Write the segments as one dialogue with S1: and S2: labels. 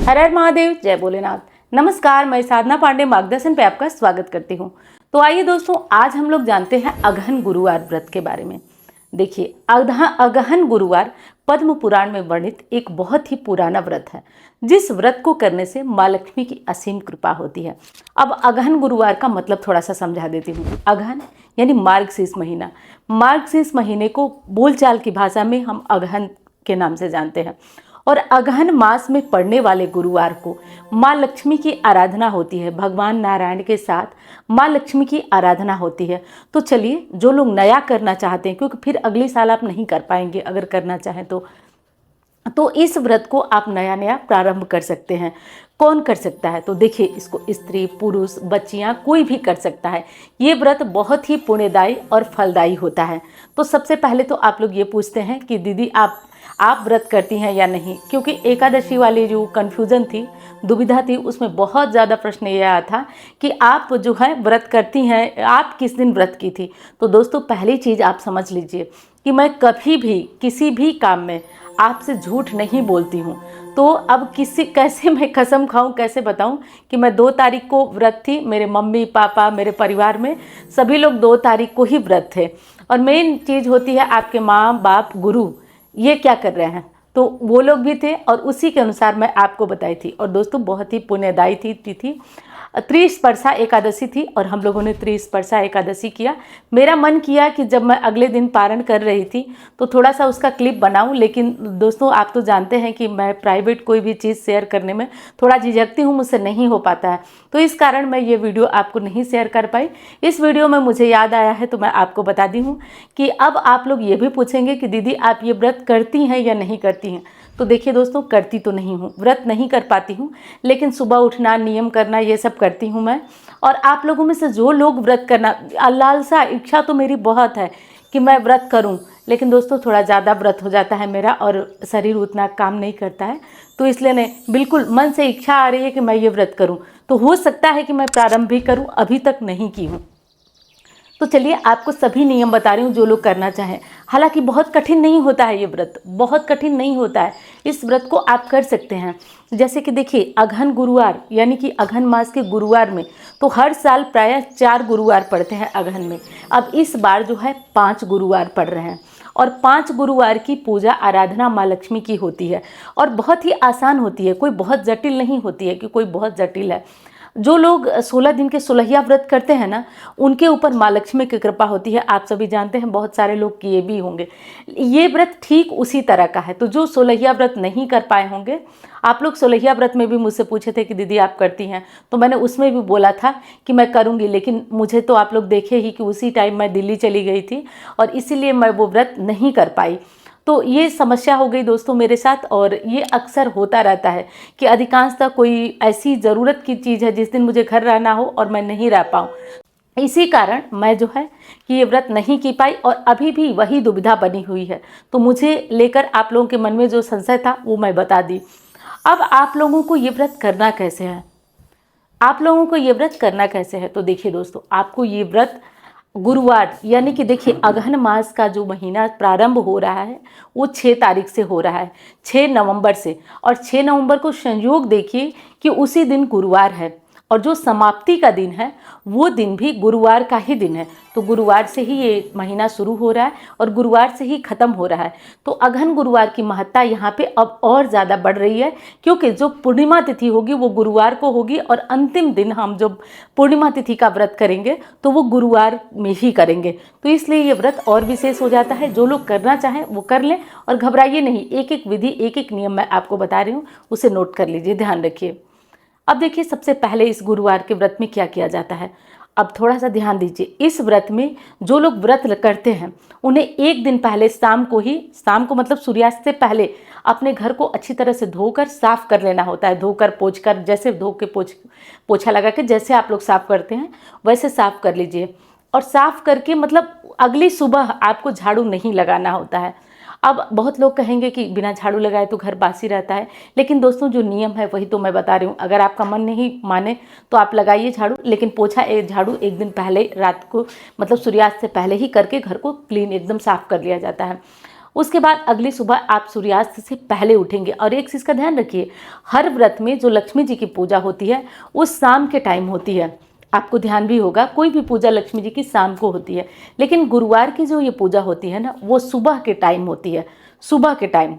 S1: हर हर महादेव, जय भोलेनाथ। नमस्कार, मैं साधना पांडे मार्गदर्शन पे आपका स्वागत करती हूँ। तो आइए दोस्तों, आज हम लोग जानते हैं अगहन गुरुवार व्रत के बारे में। देखिए, अगहन गुरुवार पद्म पुराण में वर्णित एक बहुत ही पुराना व्रत है, जिस व्रत को करने से माँ लक्ष्मी की असीम कृपा होती है। अब अगहन गुरुवार का मतलब थोड़ा सा समझा देती हूँ। अगहन यानी मार्गशीर्ष महीना। मार्गशीर्ष महीने को बोलचाल की भाषा में हम अगहन के नाम से जानते हैं। और अगहन मास में पड़ने वाले गुरुवार को माँ लक्ष्मी की आराधना होती है। भगवान नारायण के साथ माँ लक्ष्मी की आराधना होती है। तो चलिए, जो लोग नया करना चाहते हैं, क्योंकि फिर अगले साल आप नहीं कर पाएंगे अगर करना चाहें तो इस व्रत को आप नया नया प्रारंभ कर सकते हैं। कौन कर सकता है? तो देखिए, इसको स्त्री, पुरुष, बच्चियां, कोई भी कर सकता है। ये व्रत बहुत ही पुण्यदायी और फलदायी होता है। तो सबसे पहले तो आप लोग ये पूछते हैं कि दीदी आप व्रत करती हैं या नहीं, क्योंकि एकादशी वाली जो कन्फ्यूज़न थी, दुविधा थी, उसमें बहुत ज़्यादा प्रश्न ये आया था कि आप जो है व्रत करती हैं, आप किस दिन व्रत की थी। तो दोस्तों, पहली चीज़ आप समझ लीजिए कि मैं कभी भी किसी भी काम में आपसे झूठ नहीं बोलती हूँ। तो अब कैसे मैं कसम खाऊं, कैसे बताऊं कि मैं 2 तारीख को व्रत थी। मेरे मम्मी पापा, मेरे परिवार में सभी लोग 2 तारीख को ही व्रत थे। और मेन चीज़ होती है आपके माँ बाप गुरु, ये क्या कर रहे हैं, तो वो लोग भी थे और उसी के अनुसार मैं आपको बताई थी। और दोस्तों, बहुत ही पुण्यदायी तिथि त्रिस्पर्शा एकादशी थी और हम लोगों ने त्रिस्पर्शा एकादशी किया। मेरा मन किया कि जब मैं अगले दिन पारण कर रही थी तो थोड़ा सा उसका क्लिप बनाऊं, लेकिन दोस्तों, आप तो जानते हैं कि मैं प्राइवेट कोई भी चीज़ शेयर करने में थोड़ा झिझकती हूं, मुझसे नहीं हो पाता है। तो इस कारण मैं ये वीडियो आपको नहीं शेयर कर पाई। इस वीडियो में मुझे याद आया है तो मैं आपको बता दी हूँ कि अब आप लोग ये भी पूछेंगे कि दीदी आप ये व्रत करती हैं या नहीं करती हैं। तो देखिए दोस्तों, करती तो नहीं हूँ, व्रत नहीं कर पाती हूँ, लेकिन सुबह उठना, नियम करना, ये सब करती हूँ मैं। और आप लोगों में से जो लोग व्रत करना, लालसा इच्छा तो मेरी बहुत है कि मैं व्रत करूँ, लेकिन दोस्तों थोड़ा ज़्यादा व्रत हो जाता है मेरा और शरीर उतना काम नहीं करता है। तो इसलिए नहीं, बिल्कुल मन से इच्छा आ रही है कि मैं ये व्रत करूँ, तो हो सकता है कि मैं प्रारंभ भी करूँ, अभी तक नहीं की हूँ। तो चलिए, आपको सभी नियम बता रही हूँ जो लोग करना चाहें। हालांकि बहुत कठिन नहीं होता है, ये व्रत बहुत कठिन नहीं होता है। इस व्रत को आप कर सकते हैं। जैसे कि देखिए, अगहन गुरुवार यानी कि अगहन मास के गुरुवार में तो हर साल प्रायः 4 गुरुवार पड़ते हैं अगहन में। अब इस बार जो है 5 गुरुवार पड़ रहे हैं और 5 गुरुवार की पूजा आराधना माँ लक्ष्मी की होती है और बहुत ही आसान होती है, कोई बहुत जटिल नहीं होती है कि कोई बहुत जटिल है। जो लोग 16 दिन के 16 व्रत करते हैं ना, उनके ऊपर माँ लक्ष्मी की कृपा होती है। आप सभी जानते हैं, बहुत सारे लोग किए भी होंगे। ये व्रत ठीक उसी तरह का है। तो जो 16 व्रत नहीं कर पाए होंगे, आप लोग 16 व्रत में भी मुझसे पूछे थे कि दीदी आप करती हैं, तो मैंने उसमें भी बोला था कि मैं करूँगी, लेकिन मुझे तो आप लोग देखे ही कि उसी टाइम मैं दिल्ली चली गई थी और इसीलिए मैं वो व्रत नहीं कर पाई। तो ये समस्या हो गई दोस्तों मेरे साथ, और ये अक्सर होता रहता है कि अधिकांशतः कोई ऐसी ज़रूरत की चीज़ है जिस दिन मुझे घर रहना हो और मैं नहीं रह पाऊँ। इसी कारण मैं जो है कि ये व्रत नहीं की पाई और अभी भी वही दुविधा बनी हुई है। तो मुझे लेकर आप लोगों के मन में जो संशय था वो मैं बता दी। अब आप लोगों को ये व्रत करना कैसे है? आप लोगों को ये व्रत करना कैसे है? तो देखिए दोस्तों, आपको ये व्रत गुरुवार यानी कि देखिए, अगहन मास का जो महीना प्रारंभ हो रहा है वो 6 तारीख से हो रहा है, 6 नवंबर से। और 6 नवंबर को संयोग देखिए कि उसी दिन गुरुवार है और जो समाप्ति का दिन है वो दिन भी गुरुवार का ही दिन है। तो गुरुवार से ही ये महीना शुरू हो रहा है और गुरुवार से ही ख़त्म हो रहा है। तो अगहन गुरुवार की महत्ता यहाँ पे अब और ज़्यादा बढ़ रही है, क्योंकि जो पूर्णिमा तिथि होगी वो गुरुवार को होगी और अंतिम दिन हम जो पूर्णिमा तिथि का व्रत करेंगे तो वो गुरुवार में ही करेंगे। तो इसलिए ये व्रत और विशेष हो जाता है। जो लोग करना चाहें वो कर लें और घबराइए नहीं। एक एक विधि, एक एक नियम मैं आपको बता रही हूँ, उसे नोट कर लीजिए, ध्यान रखिए। अब देखिए, सबसे पहले इस गुरुवार के व्रत में क्या किया जाता है, अब थोड़ा सा ध्यान दीजिए। इस व्रत में जो लोग व्रत करते हैं उन्हें एक दिन पहले शाम को मतलब सूर्यास्त से पहले अपने घर को अच्छी तरह से धोकर साफ कर लेना होता है। धोकर पोंछ कर, जैसे धो के पोछा लगा के जैसे आप लोग साफ करते हैं वैसे साफ कर लीजिए। और साफ करके मतलब अगली सुबह आपको झाड़ू नहीं लगाना होता है। अब बहुत लोग कहेंगे कि बिना झाड़ू लगाए तो घर बासी रहता है, लेकिन दोस्तों जो नियम है वही तो मैं बता रही हूँ। अगर आपका मन नहीं माने तो आप लगाइए झाड़ू, लेकिन झाड़ू एक दिन पहले, रात को मतलब सूर्यास्त से पहले ही करके घर को क्लीन एकदम साफ कर लिया जाता है। उसके बाद अगली सुबह आप सूर्यास्त से पहले उठेंगे। और एक चीज़ का ध्यान रखिए, हर व्रत में जो लक्ष्मी जी की पूजा होती है वो शाम के टाइम होती है। आपको ध्यान भी होगा, कोई भी पूजा लक्ष्मी जी की शाम को होती है, लेकिन गुरुवार की जो ये पूजा होती है ना, वो सुबह के टाइम होती है, सुबह के टाइम।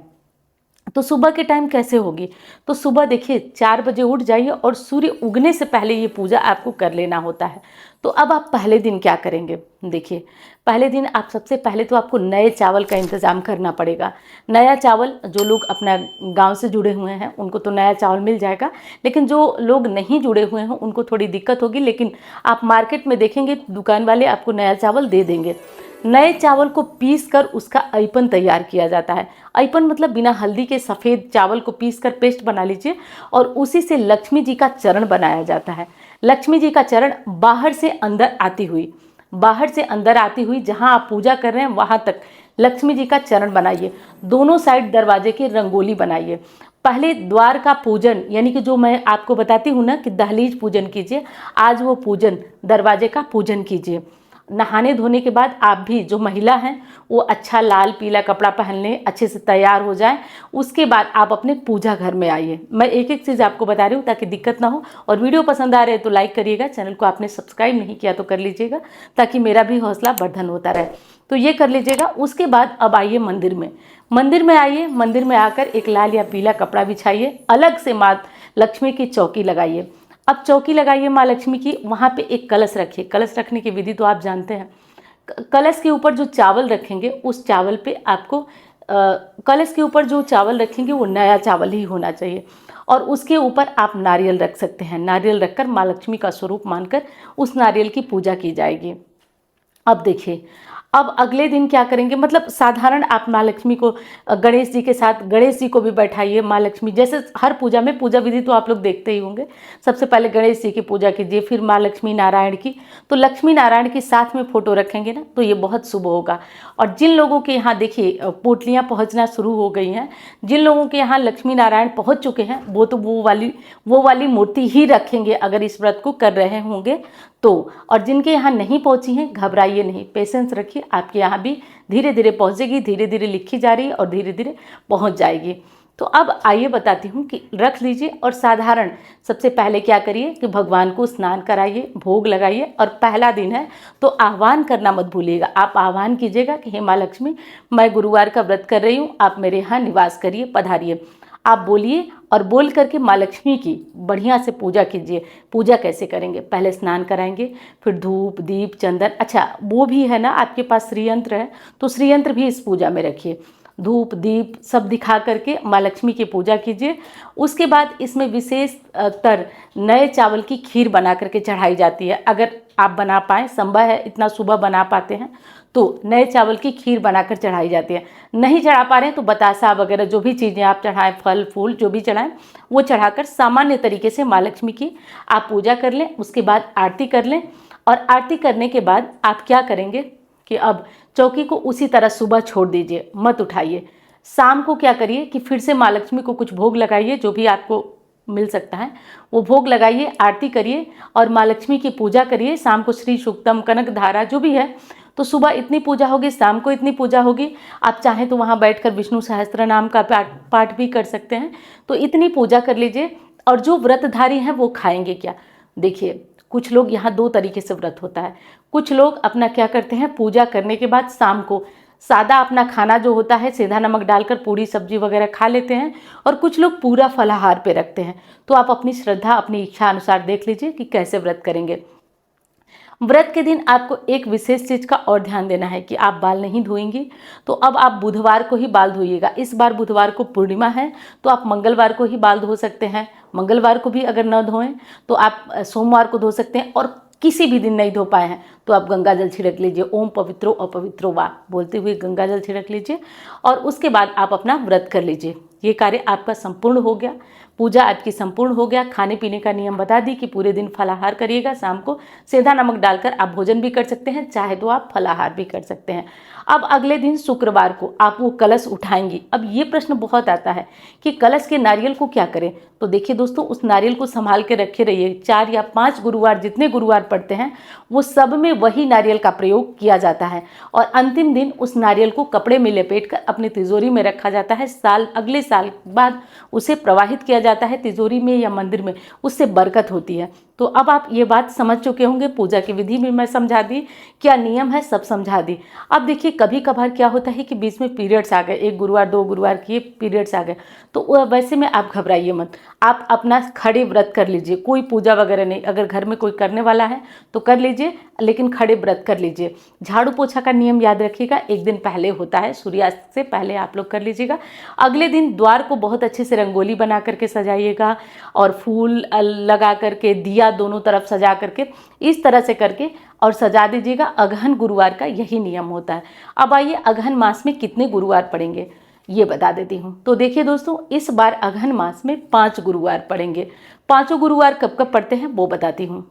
S1: तो सुबह के टाइम कैसे होगी? तो सुबह देखिए 4 बजे उठ जाइए और सूर्य उगने से पहले ये पूजा आपको कर लेना होता है। तो अब आप पहले दिन क्या करेंगे? देखिए, पहले दिन आप सबसे पहले तो आपको नए चावल का इंतज़ाम करना पड़ेगा। नया चावल, जो लोग अपना गांव से जुड़े हुए हैं उनको तो नया चावल मिल जाएगा, लेकिन जो लोग नहीं जुड़े हुए हैं उनको थोड़ी दिक्कत होगी, लेकिन आप मार्केट में देखेंगे दुकान वाले आपको नया चावल दे देंगे। नए चावल को पीस कर उसका अयपन तैयार किया जाता है। अयपन मतलब बिना हल्दी के सफ़ेद चावल को पीस कर पेस्ट बना लीजिए और उसी से लक्ष्मी जी का चरण बनाया जाता है। लक्ष्मी जी का चरण बाहर से अंदर आती हुई, बाहर से अंदर आती हुई जहाँ आप पूजा कर रहे हैं वहाँ तक लक्ष्मी जी का चरण बनाइए। दोनों साइड दरवाजे की रंगोली बनाइए। पहले द्वार का पूजन, यानी कि जो मैं आपको बताती हूँ ना कि दहलीज पूजन कीजिए, आज वो पूजन दरवाजे का पूजन कीजिए। नहाने धोने के बाद आप भी, जो महिला हैं वो अच्छा लाल पीला कपड़ा पहन लें, अच्छे से तैयार हो जाएं। उसके बाद आप अपने पूजा घर में आइए। मैं एक एक चीज़ आपको बता रही हूँ ताकि दिक्कत ना हो। और वीडियो पसंद आ रहे हैं तो लाइक करिएगा, चैनल को आपने सब्सक्राइब नहीं किया तो कर लीजिएगा ताकि मेरा भी हौसला वर्धन होता रहे। तो ये कर लीजिएगा। उसके बाद अब आइए मंदिर में। मंदिर में आइए, मंदिर में आकर एक लाल या पीला कपड़ा बिछाइए, अलग से माँ लक्ष्मी की चौकी लगाइए। अब चौकी लगाइए माँ लक्ष्मी की, वहाँ पे एक कलश रखिए। कलश रखने की विधि तो आप जानते हैं। कलश के ऊपर जो चावल रखेंगे उस चावल पे आपको कलश के ऊपर जो चावल रखेंगे वो नया चावल ही होना चाहिए। और उसके ऊपर आप नारियल रख सकते हैं। नारियल रखकर माँ लक्ष्मी का स्वरूप मानकर उस नारियल की पूजा की जाएगी। अब देखिए, अब अगले दिन क्या करेंगे, मतलब साधारण आप माँ लक्ष्मी को गणेश जी के साथ, गणेश जी को भी बैठाइए। माँ लक्ष्मी जैसे हर पूजा में, पूजा विधि तो आप लोग देखते ही होंगे, सबसे पहले गणेश जी की पूजा कीजिए, फिर माँ लक्ष्मी नारायण की। तो लक्ष्मी नारायण की साथ में फोटो रखेंगे ना तो ये बहुत शुभ होगा। और जिन लोगों के यहाँ देखिए पोटलियाँ पहुँचना शुरू हो गई हैं, जिन लोगों के यहाँ लक्ष्मी नारायण पहुँच चुके हैं, वो तो वो वाली मूर्ति ही रखेंगे अगर इस व्रत को कर रहे होंगे तो। और जिनके यहाँ नहीं पहुँची हैं, घबराइए नहीं, पेशेंस रखिए, आपके यहाँ भी धीरे धीरे पहुँचेगी, धीरे धीरे लिखी जा रही है और धीरे धीरे पहुँच जाएगी। तो अब आइए बताती हूँ कि रख लीजिए। और साधारण सबसे पहले क्या करिए कि भगवान को स्नान कराइए, भोग लगाइए। और पहला दिन है तो आह्वान करना मत भूलिएगा। आप आह्वान कीजिएगा कि हे माँ लक्ष्मी, मैं गुरुवार का व्रत कर रही हूँ, आप मेरे यहाँ निवास करिए, पधारिए। आप बोलिए और बोल करके माँ लक्ष्मी की बढ़िया से पूजा कीजिए। पूजा कैसे करेंगे? पहले स्नान कराएंगे, फिर धूप दीप चंदन, अच्छा वो भी है ना आपके पास श्रीयंत्र है तो श्रीयंत्र भी इस पूजा में रखिए। धूप दीप सब दिखा करके माँ लक्ष्मी की पूजा कीजिए। उसके बाद इसमें विशेष तर नए चावल की खीर बना करके चढ़ाई जाती है। अगर आप बना पाएँ, संभव है इतना सुबह बना पाते हैं तो नए चावल की खीर बनाकर चढ़ाई जाती है। नहीं चढ़ा पा रहे हैं तो बतासा वगैरह जो भी चीज़ें आप चढ़ाएं, फल फूल जो भी चढ़ाएं, वो चढ़ाकर सामान्य तरीके से माँ लक्ष्मी की आप पूजा कर लें। उसके बाद आरती कर लें। और आरती करने के बाद आप क्या करेंगे कि अब चौकी को उसी तरह सुबह छोड़ दीजिए, मत उठाइए। शाम को क्या करिए कि फिर से माँ लक्ष्मी को कुछ भोग लगाइए, जो भी आपको मिल सकता है वो भोग लगाइए, आरती करिए और माँ लक्ष्मी की पूजा करिए। शाम को श्री सूक्तम, कनक धारा जो भी है, तो सुबह इतनी पूजा होगी, शाम को इतनी पूजा होगी। आप चाहें तो वहाँ बैठकर विष्णु सहस्त्र नाम का पाठ भी कर सकते हैं। तो इतनी पूजा कर लीजिए। और जो व्रतधारी हैं वो खाएंगे क्या? देखिए, कुछ लोग यहाँ 2 तरीके से व्रत होता है। कुछ लोग अपना क्या करते हैं, पूजा करने के बाद शाम को सादा अपना खाना जो होता है सीधा नमक डालकर पूरी सब्जी वगैरह खा लेते हैं। और कुछ लोग पूरा फलाहार पे रखते हैं। तो आप अपनी श्रद्धा, अपनी इच्छा अनुसार देख लीजिए कि कैसे व्रत करेंगे। व्रत के दिन आपको एक विशेष चीज़ का और ध्यान देना है कि आप बाल नहीं धोएंगी। तो अब आप बुधवार को ही बाल धोइएगा। इस बार बुधवार को पूर्णिमा है तो आप मंगलवार को ही बाल धो सकते हैं। मंगलवार को भी अगर न धोएं तो आप सोमवार को धो सकते हैं। और किसी भी दिन नहीं धो पाए हैं तो आप गंगा जल छिड़क लीजिए। ओम पवित्रो अपवित्रो वा बोलते हुए गंगा जल छिड़क लीजिए और उसके बाद आप अपना व्रत कर लीजिए। ये कार्य आपका संपूर्ण हो गया। पूजा आपकी संपूर्ण हो गया। खाने पीने का नियम बता दी कि पूरे दिन फलाहार करिएगा, शाम को सेंधा नमक डालकर आप भोजन भी कर सकते हैं, चाहे तो आप फलाहार भी कर सकते हैं। अब अगले दिन शुक्रवार को आप वो कलश उठाएंगी। अब ये प्रश्न बहुत आता है कि कलश के नारियल को क्या करें। तो देखिए दोस्तों, उस नारियल को संभाल के रखे रहिए। 4 या 5 गुरुवार, जितने गुरुवार पड़ते हैं वो सब में वही नारियल का प्रयोग किया जाता है। और अंतिम दिन उस नारियल को कपड़े में लपेटकर अपनी तिजोरी में रखा जाता है। अगले साल बाद उसे प्रवाहित किया जाता है तिजोरी में या मंदिर में, उससे बरकत होती है। तो अब आप ये बात समझ चुके होंगे। पूजा की विधि भी मैं समझा दी, क्या नियम है सब समझा दी। अब देखिए, कभी कभार क्या होता है कि बीच में पीरियड्स आ गए, 1 गुरुवार 2 गुरुवार किए पीरियड्स आ गए, तो वैसे में आप घबराइए मत। आप अपना खड़े व्रत कर लीजिए, कोई पूजा वगैरह नहीं। अगर घर में कोई करने वाला है तो कर लीजिए, लेकिन खड़े व्रत कर लीजिए। झाड़ू पोछा का नियम याद रखिएगा, एक दिन पहले होता है, सूर्यास्त से पहले आप लोग कर लीजिएगा। अगले दिन द्वार को बहुत अच्छे से रंगोली बना करके सजाइएगा और फूल लगा करके, दिया दोनों तरफ सजा करके, इस तरह से करके और सजा दीजिएगा। अगहन गुरुवार का यही नियम होता है। अब आइए, अगहन मास में कितने गुरुवार पड़ेंगे ये बता देती हूँ। तो देखिए दोस्तों, इस बार अगहन मास में 5 गुरुवार पड़ेंगे। 5 गुरुवार कब कब पड़ते हैं वो बताती हूँ।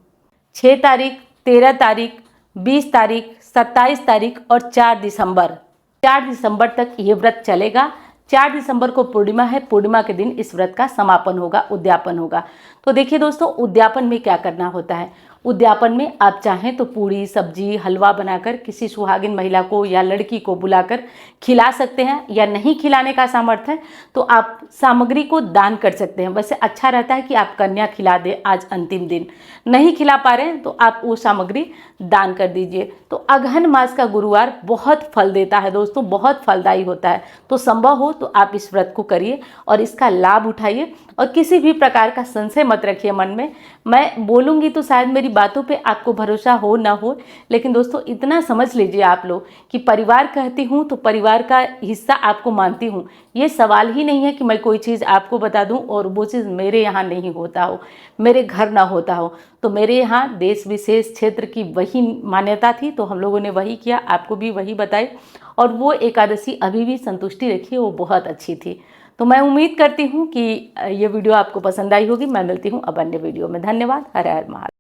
S1: 6 तारीख, 13 तारीख, 20 तारीख, 27 तारीख और 4 दिसंबर। 4 दिसंबर तक ये व्रत चलेगा। 4 दिसंबर को पूर्णिमा है, पूर्णिमा के दिन इस व्रत का समापन होगा, उद्यापन होगा। तो देखिए दोस्तों, उद्यापन में क्या करना होता है। उद्यापन में आप चाहें तो पूड़ी सब्जी हलवा बनाकर किसी सुहागिन महिला को या लड़की को बुलाकर खिला सकते हैं, या नहीं खिलाने का सामर्थ्य है तो आप सामग्री को दान कर सकते हैं। वैसे अच्छा रहता है कि आप कन्या खिला दें आज अंतिम दिन। नहीं खिला पा रहे हैं तो आप वो सामग्री दान कर दीजिए। तो अगहन मास का गुरुवार बहुत फल देता है दोस्तों, बहुत फलदायी होता है। तो संभव हो तो आप इस व्रत को करिए और इसका लाभ उठाइए, और किसी भी प्रकार का संशय मत रखिए मन में। मैं बोलूँगी तो शायद मेरी बातों पे आपको भरोसा हो ना हो, लेकिन दोस्तों इतना समझ लीजिए आप लोग कि परिवार कहती हूँ तो परिवार का हिस्सा आपको मानती हूँ। ये सवाल ही नहीं है कि मैं कोई चीज़ आपको बता दूँ और वो चीज़ मेरे यहाँ नहीं होता हो, मेरे घर ना होता हो। तो मेरे यहाँ देश विशेष क्षेत्र की वही मान्यता थी, तो हम लोगों ने वही किया, आपको भी वही बताई। और वो एकादशी अभी भी संतुष्टि रखिए, वो बहुत अच्छी थी। तो मैं उम्मीद करती हूँ कि ये वीडियो आपको पसंद आई होगी। मैं मिलती हूँ अब अन्य वीडियो में। धन्यवाद। हर हर महादेव।